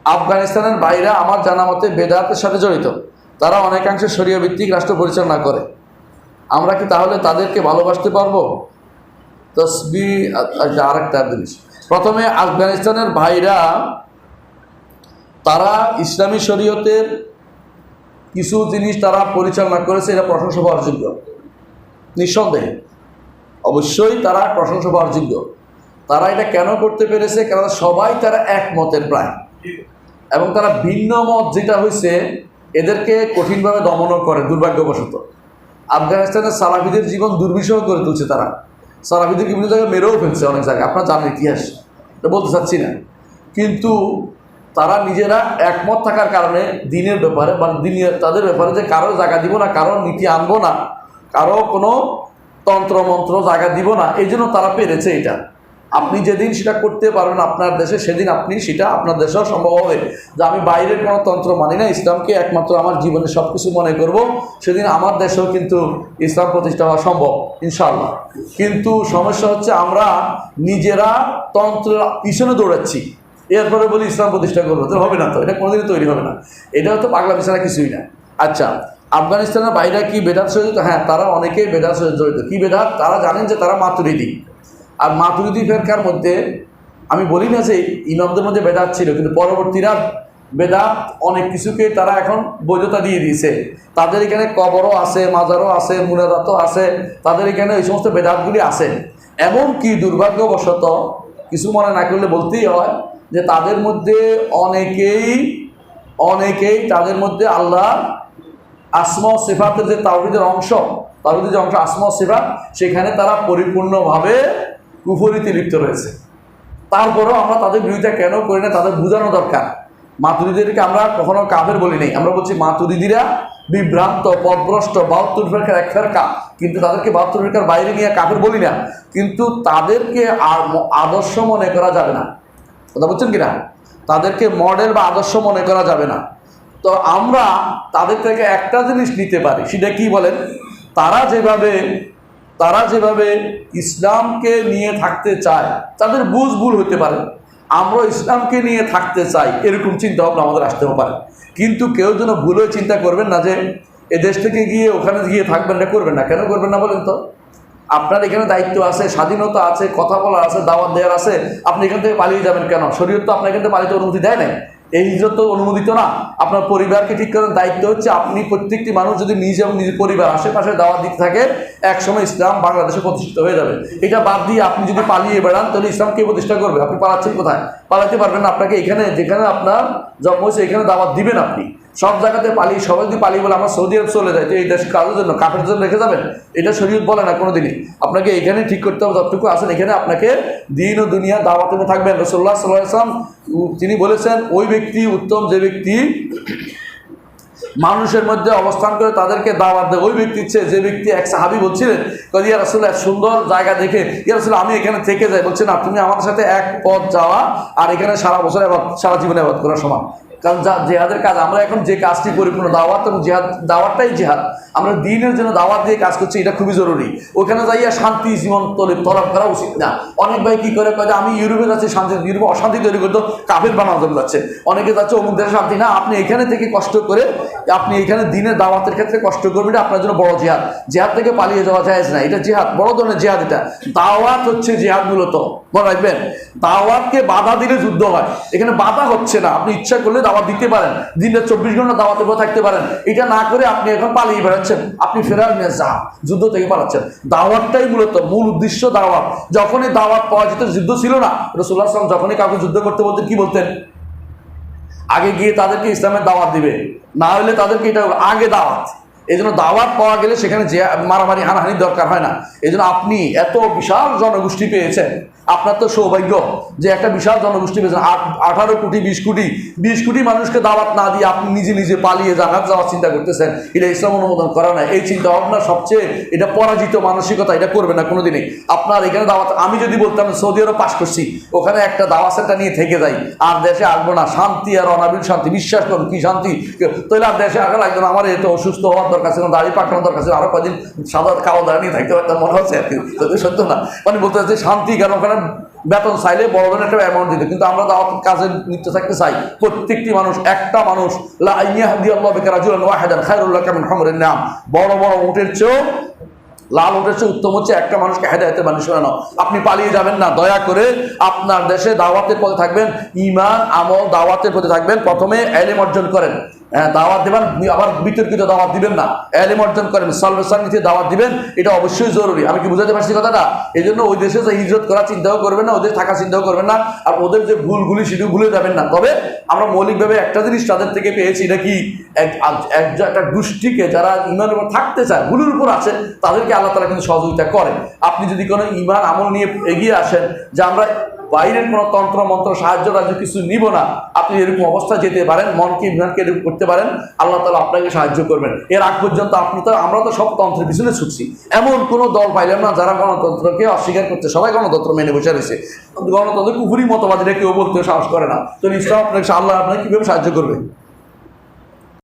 আফগানিস্তানের বাইরে আমার জানা মতে বেদাতের সাথে জড়িত, তারা অনেকাংশে শরিয়া ভিত্তিক রাষ্ট্র পরিচালনা করে। আমরা কি তাহলে তাদেরকে ভালোবাসতে পারবো? তসবি আরেকটা জিনিস, প্রথমে আফগানিস্তানের ভাইরা তারা ইসলামী শরীয়তের কিছু জিনিস তারা পরিচালনা করেছে, এটা প্রশংসা পাওয়ার যোগ্য, নিঃসন্দেহে অবশ্যই তারা প্রশংসা পাওয়ার যোগ্য। তারা এটা কেন করতে পেরেছে? কারণ সবাই তারা একমতের প্রায়, এবং তারা ভিন্ন মত যেটা হয়েছে এদেরকে কঠিনভাবে দমনও করে দুর্ভাগ্যবশত। আফগানিস্তানের সালাফিদের জীবন দুর্বিষহ করে তুলছে তারা, সালাফিদেরকে বিভিন্ন জায়গায় মেরেও ফেলছে অনেক জায়গায়, আপনার জানেন ইতিহাস, এটা বলতে চাচ্ছি না। কিন্তু তারা নিজেরা একমত থাকার কারণে দিনের ব্যাপারে বা দিনের তাদের ব্যাপারে যে কারো জায়গা দিব না, কারো নীতি আনবো না, কারো কোনো তন্ত্রমন্ত্র জায়গা দিব না, এই জন্য তারা পেরেছে এটা। আপনি যেদিন সেটা করতে পারবেন আপনার দেশে, সেদিন আপনি সেটা আপনার দেশেও সম্ভব হবে যে আমি বাইরের কোনো তন্ত্র মানি না, ইসলামকে একমাত্র আমার জীবনে সব কিছু মনে করব, সেদিন আমার দেশেও কিন্তু ইসলাম প্রতিষ্ঠা হওয়া সম্ভব ইনশাআল্লাহ। কিন্তু সমস্যা হচ্ছে আমরা নিজেরা তন্ত্রের পিছনে দৌড়াচ্ছি, এরপরে বলি ইসলাম প্রতিষ্ঠা করবো, তো হবে না, তো এটা কোনোদিনই তৈরি হবে না, এটা হয়তো পাগলা বিছানা কিছুই না। আচ্ছা, আফগানিস্তানের বাইরে কি বেদাত জড়িত? হ্যাঁ, তারা অনেকেই বেদাত জড়িত। কি বেদাত? তারা জানেন যে তারা মাতুরিদি, আর মাতুরিদি ফেরকার মধ্যে আমি বলি না যে ইমামদের মধ্যে বেদাত ছিল, কিন্তু পরবর্তীরা বেদাত অনেক কিছুকে তারা এখন বৈধতা দিয়ে দিয়েছে। তাদের এখানে কবরও আছে, মাজারও আছে, মুনাজাতও আছে, তাদের এখানে এই সমস্ত বেদাতগুলি আছে। এমনকি দুর্ভাগ্যবশত কিছু মনে না করলে বলতেই হয় যে তাদের মধ্যে অনেকেই তাদের মধ্যে আল্লাহ আসমা ও সিফাতের যে তাওহীদের অংশ, তাওহীদের যে অংশ আসমা ও সিফাত, সেখানে তারা পরিপূর্ণভাবে কুফরিতে লিপ্ত রয়েছে। তারপরেও আমরা তাদের বিরোধিতা কেন করি না, তাদের বোঝানো দরকার। মাতুরিদিদেরকে আমরা কখনো কাফের বলি নাই, আমরা বলছি মাতুরিদিরা বিভ্রান্ত, পথভ্রষ্ট, 72 ফেরকার এক ফেরকা, কিন্তু তাদেরকে 72 ফেরকার বাইরে নিয়ে কাফের বলি না, কিন্তু তাদেরকে আদর্শ মনে করা যাবে না, কথা বলছেন কিনা? তাদেরকে মডেল বা আদর্শ মনে করা যাবে না। তো আমরা তাদের থেকে একটা জিনিস নিতে পারি, সেটা কি বলেন? তারা যেভাবে ইসলামকে নিয়ে থাকতে চায়, তাদের বুঝ ভুল হতে পারে, আমরা ইসলামকে নিয়ে থাকতে চাই এরকম চিন্তা ভাবনা আমাদের আসতেও পারে। কিন্তু কেউ যেন ভুলে চিন্তা করবেন না যে এ দেশ থেকে গিয়ে ওখানে গিয়ে থাকবেন না, করবেন না। কেন করবেন না বলেন তো? আপনার এখানে দায়িত্ব আছে, স্বাধীনতা আছে, কথা বলার আছে, দাওয়াত দেওয়ার আছে, আপনি এখান থেকে পালিয়ে যাবেন কেন? শরীয়ত তো আপনার এখান থেকে পালিয়ে অনুমতি দেয় নাই, এই হিজরত তো অনুমোদিত না। আপনার পরিবারকে ঠিক করার দায়িত্ব হচ্ছে আপনি প্রত্যেকটি মানুষ যদি নিজে এবং নিজের পরিবার আশেপাশে দাওয়াত দিতে থাকে, একসময় ইসলাম বাংলাদেশে প্রতিষ্ঠিত হয়ে যাবে। এটা বাদ দিয়ে আপনি যদি পালিয়ে বেড়ান তাহলে ইসলাম কে প্রতিষ্ঠা করবে? আপনি পালাচ্ছেন কোথায়? পালাতে পারবেন না। আপনাকে এখানে যেখানে আপনার জন্ম হয়েছে এখানে দাওয়াত দিবেন আপনি। সব জায়গাতে পালিয়ে, সবাই যদি পালিয়ে বলে আমরা সৌদি আরব চলে যাই, তো এই দেশ কাজের জন্য কাফের জন্য রেখে যাবেন? এটা শরীয়ত বলে না কোনোদিনই। আপনাকে এখানে ঠিক করতে হবে, যতটুকু আছেন এখানে আপনাকে দিন ও দুনিয়া দাওয়াতে থাকবেন। রাসূলুল্লাহ সাল্লাল্লাহু আলাইহি ওয়াসাল্লাম তিনি বলেছেন ওই ব্যক্তি উত্তম যে ব্যক্তি মানুষের মধ্যে অবস্থান করে তাদেরকে দাওয়াত দেয়। ওই ব্যক্তির চেয়ে যে ব্যক্তি, এক সাহাবী বলছিলেন ইয়া রাসূলুল্লাহ এক সুন্দর জায়গা দেখে ইয়া রাসূলুল্লাহ আমি এখানে থেকে যাই, বলছেন না, তুমি আমাদের সাথে এক পথ যাওয়া আর এখানে সারা বছর সারা জীবনে আবাদ করা সমান। কারণ জেহাদের কাজ, আমরা এখন যে কাজটি পরিপূর্ণ দাওয়াত এবং জেহাদ, দাওয়াতটাই জেহাদ, আমরা দিনের জন্য দাওয়াত দিয়ে কাজ করছি, এটা খুবই জরুরি। ওখানে যাইয়া শান্তি জীবন তলব করা উচিত না। অনেক ভাই কি করে কয় যে আমি ইউরোপে যাচ্ছি শান্তি, ইউরোপে অশান্তি তৈরি করতো কাফের বানানো যাচ্ছে। অনেকে যাচ্ছে অমুক দেশে শান্তি না, আপনি এখানে থেকে কষ্ট করে আপনি এখানে দিনের দাওয়াতের ক্ষেত্রে কষ্ট করবেন, এটা আপনার জন্য বড় জিহাদ। জিহাদ থেকে পালিয়ে যাওয়া যায় না, এটা জিহাদ, বড় ধরনের জিহাদ। এটা দাওয়াত হচ্ছে জিহাদ মূলত, মনে রাখবেন। দাওয়াতকে বাধা দিলে যুদ্ধ হয়, এখানে বাধা হচ্ছে না। আপনি ইচ্ছা করলে দাওয়াত দিতে পারেন, দিনে 24 ঘন্টা দাওয়াতের উপর থাকতে পারেন। এটা না করে আপনি এখন পালিয়ে বেড়াচ্ছেন, আপনি ফেরার নিয়ে যা যুদ্ধ থেকে পালাচ্ছেন। দাওয়াতটাই মূলত মূল উদ্দেশ্য দাওয়াত। যখনই দাওয়াত পাওয়া যেত, যুদ্ধ ছিল না। রাসূলুল্লাহ সাল্লাল্লাহু আলাইহি ওয়াসাল্লাম যখনই কাউকে যুদ্ধ করতে বলতেন কি বলতেন? আগে গিয়ে তাদেরকে ইসলামের দাওয়াত দিবে, না হলে তাদেরকে এটা আগে দাওয়াত। এই জন্য দাওয়াত পাওয়া গেলে সেখানে যে মারামারি হানাহানির দরকার হয় না। এই জন্য আপনি এত বিশাল জনগোষ্ঠী পেয়েছেন, আপনার তো সৌভাগ্য যে একটা বিশাল জনগোষ্ঠী পেয়েছেন। 18 কোটি 20 কোটি মানুষকে দাওয়াত না দিয়ে আপনি নিজে নিজে পালিয়ে জান্নাত যাওয়ার চিন্তা করতেছেন, এটা ইসলাম অনুমোদন করা না। এই চিন্তা ভাবনা সবচেয়ে এটা পরাজিত মানসিকতা, এটা করবে না কোনোদিনই। আপনার এখানে দাওয়াত, আমি যদি বলতাম সৌদি আরব পাশ করছি, ওখানে একটা দাওয়াত সেন্টার নিয়ে থেকে যাই, আর দেশে আসবো না, শান্তি আর অনাবিল শান্তি, বিশ্বাস করুন কি শান্তি, তাহলে আর দেশে আসা লাগবে না। আমার এত অসুস্থ হওয়ার দরকার ছিল, দাড়ি পাকানোর দরকার ছিল, আরো কদিন সাদা কালো দাঁড়িয়ে থাকতে পারতাম, মনে হচ্ছে আর কি, সত্য না। মানে বলতে চাচ্ছি শান্তি, কারণ ওখানে বেতন চাইলে বড় ধরনের একটা অ্যামাউন্ট দিতে, কিন্তু আমরা দাওয়াত কাজে নিতে থাকতে চাই প্রত্যেকটি মানুষ, একটা মানুষ লা ইয়াহদিয়াল্লাহু বিকা রাজুলান ওয়াহিদান খায়রুল লাকা মিন হুমরিন নাম, বড় বড় উটের চেয়েও, লাল উটের চেয়ে উত্তম হচ্ছে একটা মানুষকে হেদায়েতের বাণী শোনানো। আপনি পালিয়ে যাবেন না, দয়া করে আপনার দেশে দাওয়াতের পথে থাকবেন, ঈমান আমল দাওয়াতের পথে থাকবেন। প্রথমে ইলম অর্জন করেন, দাওয়াত দেবেন, আবার বিতর্কিত দাওয়াত দিবেন না, ইলম অর্জন করেন, সালভেশনকে দাওয়াত দিবেন, এটা অবশ্যই জরুরি। আমি কি বুঝাতে পারছি কথাটা? এই জন্য ওই দেশে যে হিজরত করার চিন্তাও করবেন না, ওদের থাকার চিন্তাও করবেন না, আর ওদের যে ভুলগুলি সেটিও ভুলে যাবেন না। তবে আমরা মৌলিকভাবে একটা জিনিস তাদের থেকে পেয়েছি, নাকি একটা গোষ্ঠীকে যারা ইমানের উপর থাকতে চায়, ভুলের উপর আছে, তাদেরকে আল্লাহ তাআলা কিন্তু সহযোগিতা করেন। আপনি যদি কোনো ইমান আমল নিয়ে এগিয়ে আসেন যে আমরা বাইরের কোনো তন্ত্র মন্ত্র সাহায্য রাজ্য কিছু নিব না, আপনি এরকম অবস্থা যেতে পারেন, মনকে ইমানকে এরকম করতে পারেন, আল্লাহ তাআলা আপনাকে সাহায্য করবেন। এর আগ পর্যন্ত আমরা তো সব তন্ত্রের পিছনে ছুটছি, এমন কোনো দল পাইলাম না যারা গণতন্ত্রকে অস্বীকার করতে, সবাই গণতন্ত্র মেনে বসে রয়েছে। গণতন্ত্র কুফুরি মতবাদীরা কেউ বলতে সাহস করে না। তো ইসলাম আপনাকে, আল্লাহ আপনাকে কিভাবে সাহায্য করবে?